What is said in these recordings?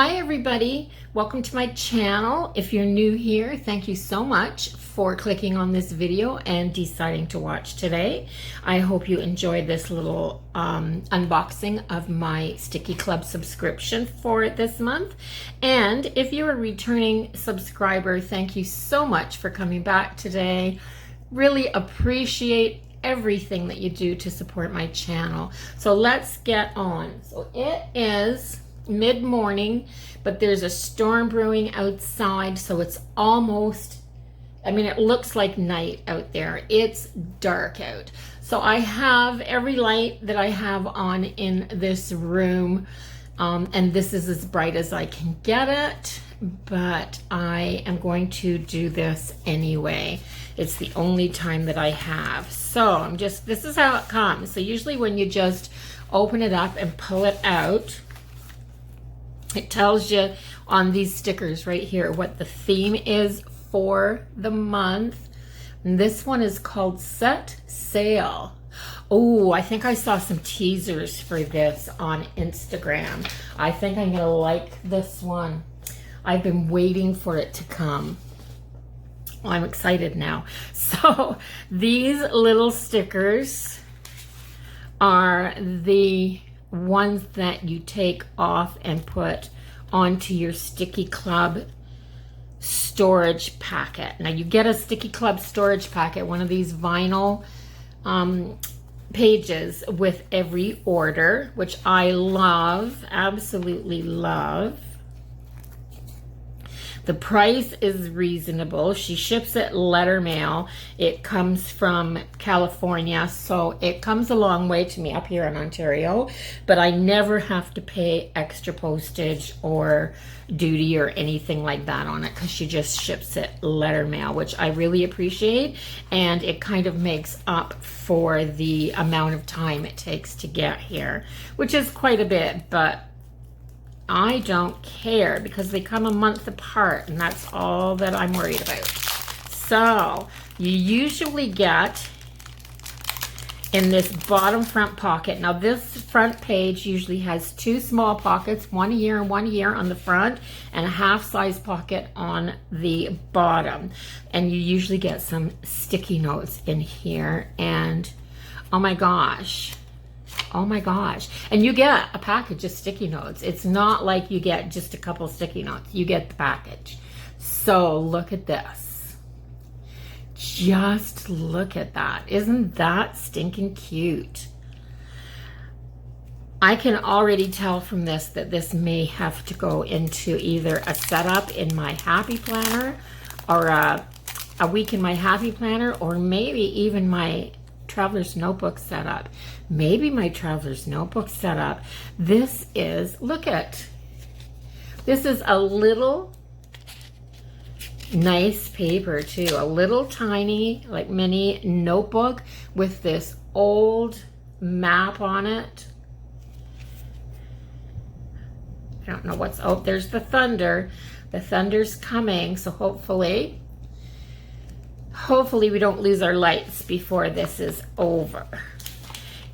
Hi everybody, welcome to my channel. If you're new here, thank you so much for clicking on this video and deciding to watch today. I hope you enjoyed this little unboxing of my Stickii Club subscription for this month. And if you're a returning subscriber, thank you so much for coming back today. Really appreciate everything that you do to support my channel. So let's get on. So it is mid-morning, but there's a storm brewing outside, so it's almost, it looks like night out there. It's dark out. So I have every light that I have on in this room, and this is as bright as I can get it, but I am going to do this anyway. It's the only time that I have. So this is how it comes. So usually when you just open it up and pull it out, it tells you on these stickers right here what the theme is for the month. And this one is called Set Sail. Oh, I think I saw some teasers for this on Instagram. I think I'm gonna like this one. I've been waiting for it to come. Well, I'm excited now. So these little stickers are the ones that you take off and put onto your Stickii Club storage packet. Now you get a Stickii Club storage packet, one of these vinyl pages with every order, which I love, absolutely love. The price is reasonable. She ships it letter mail. It comes from California, so it comes a long way to me up here in Ontario, but I never have to pay extra postage or duty or anything like that on it because she just ships it letter mail, which I really appreciate, and it kind of makes up for the amount of time it takes to get here, which is quite a bit, but I don't care because they come a month apart, and that's all that I'm worried about. So you usually get in this bottom front pocket. Now this front page usually has two small pockets, one here and one here on the front, and a half-size pocket on the bottom. And you usually get some sticky notes in here, and oh my gosh. Oh my gosh. And you get a package of sticky notes. It's not like you get just a couple sticky notes. You get the package. So look at this. Just look at that. Isn't that stinking cute? I can already tell from this that this may have to go into either a setup in my Happy Planner or a week in my Happy Planner, or maybe even my Traveler's Notebook setup. Maybe my Traveler's Notebook setup. This is, this is a little nice paper too. A little tiny, like mini notebook with this old map on it. I don't know what's, oh, there's the thunder. The thunder's coming, so hopefully we don't lose our lights before this is over.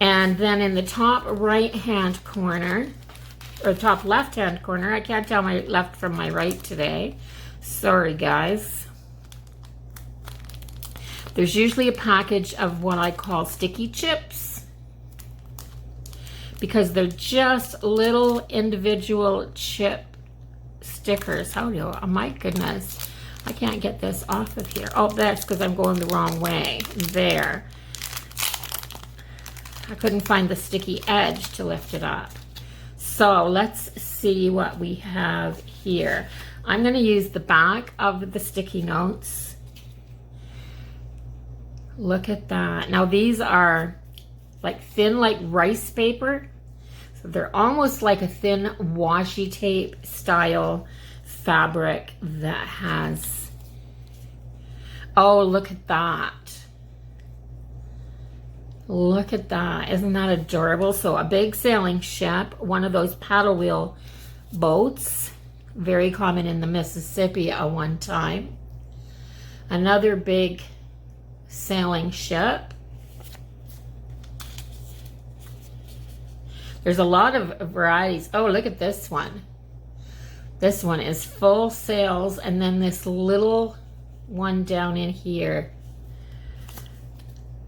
And then in the top right-hand corner, or top left-hand corner, I can't tell my left from my right today. Sorry, guys. There's usually a package of what I call sticky chips, because they're just little individual chip stickers. Oh my goodness. I can't get this off of here. Oh, that's because I'm going the wrong way. There. I couldn't find the sticky edge to lift it up. So let's see what we have here. I'm going to use the back of the sticky notes. Look at that. Now these are like thin, like rice paper. So they're almost like a thin washi tape style fabric that has, oh, look at that. Look at that. Isn't that adorable? So a big sailing ship, one of those paddle wheel boats, very common in the Mississippi at one time. Another big sailing ship. There's a lot of varieties. Oh, look at this one. This one is full sales, and then this little one down in here.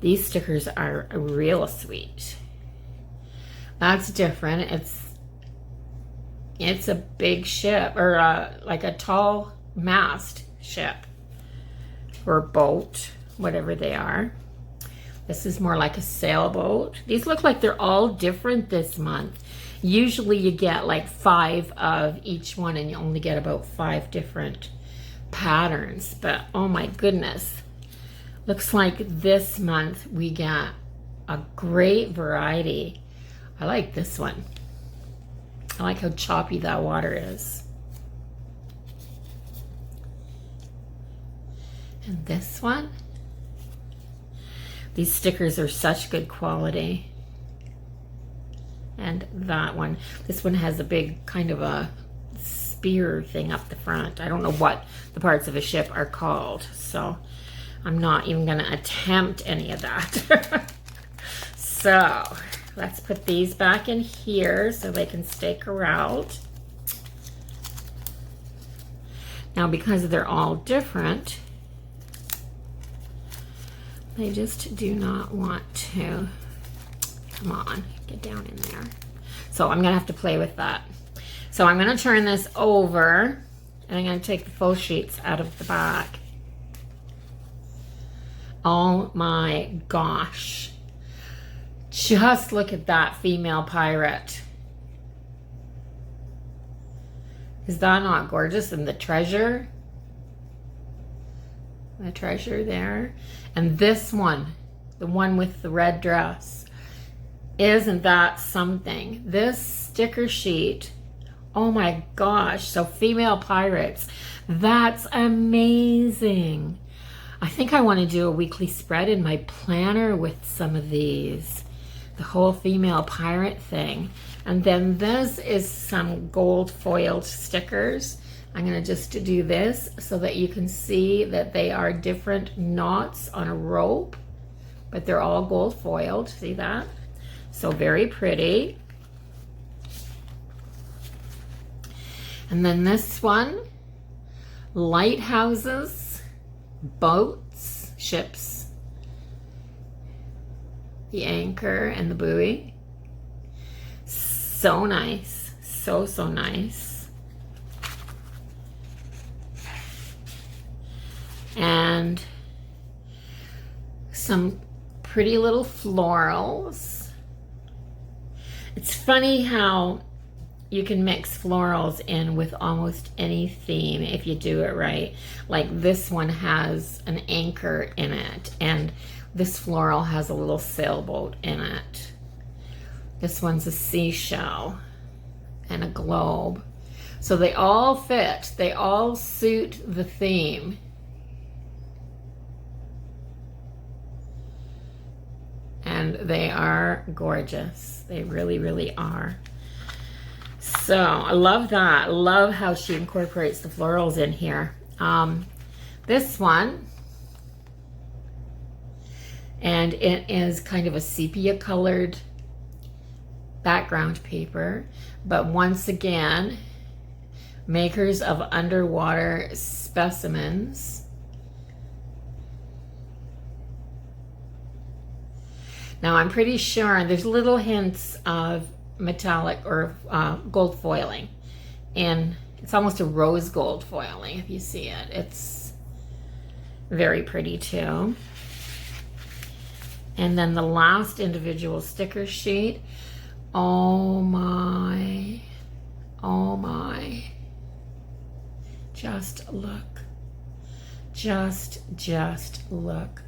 These stickers are real sweet. That's different. It's a big ship, or like a tall mast ship or boat, whatever they are. This is more like a sailboat. These look like they're all different this month. Usually you get like 5 of each one, and you only get about 5 different patterns. But oh my goodness, looks like this month we got a great variety. I like this one. I like how choppy that water is. And this one. These stickers are such good quality. And that one. This one has a big kind of a spear thing up the front. I don't know what the parts of a ship are called, so I'm not even going to attempt any of that. So let's put these back in here so they can stay corralled. Now, because they're all different, they just do not want to. Come on, get down in there. So I'm gonna have to play with that. So I'm gonna turn this over, and I'm gonna take the full sheets out of the back. Oh my gosh. Just look at that female pirate. Is that not gorgeous? And the treasure there. And this one, the one with the red dress, isn't that something? This sticker sheet, oh my gosh. So female pirates, that's amazing. I think I want to do a weekly spread in my planner with some of these, the whole female pirate thing. And then this is some gold foiled stickers. I'm going to just do this so that you can see that they are different knots on a rope, but they're all gold foiled. See that? So very pretty. And then this one, lighthouses, boats, ships, the anchor and the buoy. So nice. So nice. And some pretty little florals. It's funny how you can mix florals in with almost any theme if you do it right. Like this one has an anchor in it, and this floral has a little sailboat in it. This one's a seashell and a globe. So they all fit. They all suit the theme. And they are gorgeous. They really, really are. So I love that. I love how she incorporates the florals in here. This one, and it is kind of a sepia colored background paper, but once again, makers of underwater specimens. Now I'm pretty sure there's little hints of metallic or gold foiling, and it's almost a rose gold foiling if you see it. It's very pretty too. And then the last individual sticker sheet. Oh my, oh my. Just look. Just look.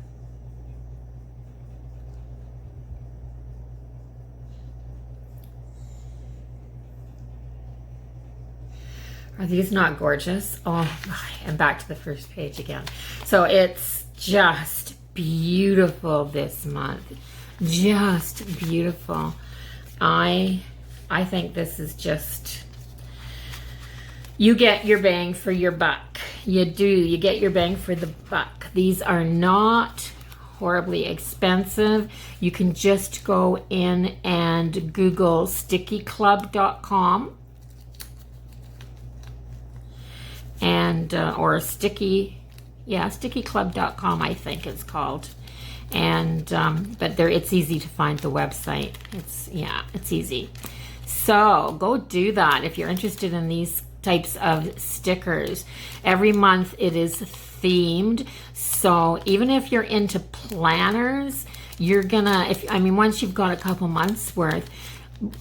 Are these not gorgeous? Oh, and back to the first page again. So it's just beautiful this month. Just beautiful. I think this is just, you get your bang for your buck. You do. You get your bang for the buck. These are not horribly expensive. You can just go in and Google stickieclub.com. and or Stickii, yeah, stickieclub.com I think it's called. And but there, it's easy to find the website. It's easy. So go do that if you're interested in these types of stickers. Every month it is themed. So even if you're into planners, you're gonna, once you've got a couple months worth,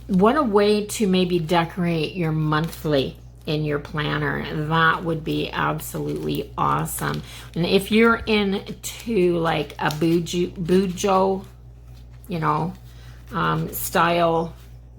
what a way to maybe decorate your monthly in your planner. That would be absolutely awesome. And if you're into like a bujo, style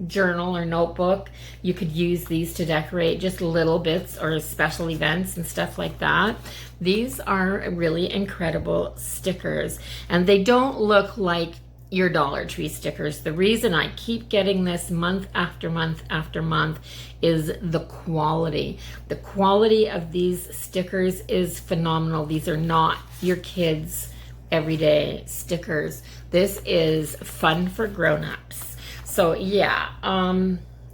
journal or notebook, you could use these to decorate just little bits or special events and stuff like that. These are really incredible stickers, and they don't look like your Dollar Tree stickers. The reason I keep getting this month after month after month is the quality. The quality of these stickers is phenomenal. These are not your kids' everyday stickers. This is fun for grown-ups. So yeah,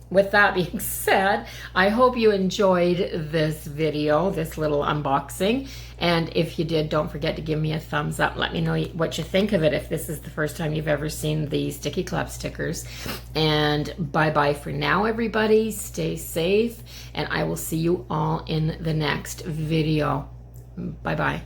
with that being said, I hope you enjoyed this video, this little unboxing. And if you did, don't forget to give me a thumbs up. Let me know what you think of it if this is the first time you've ever seen the Stickii Club stickers. And bye-bye for now, everybody. Stay safe, and I will see you all in the next video. Bye-bye.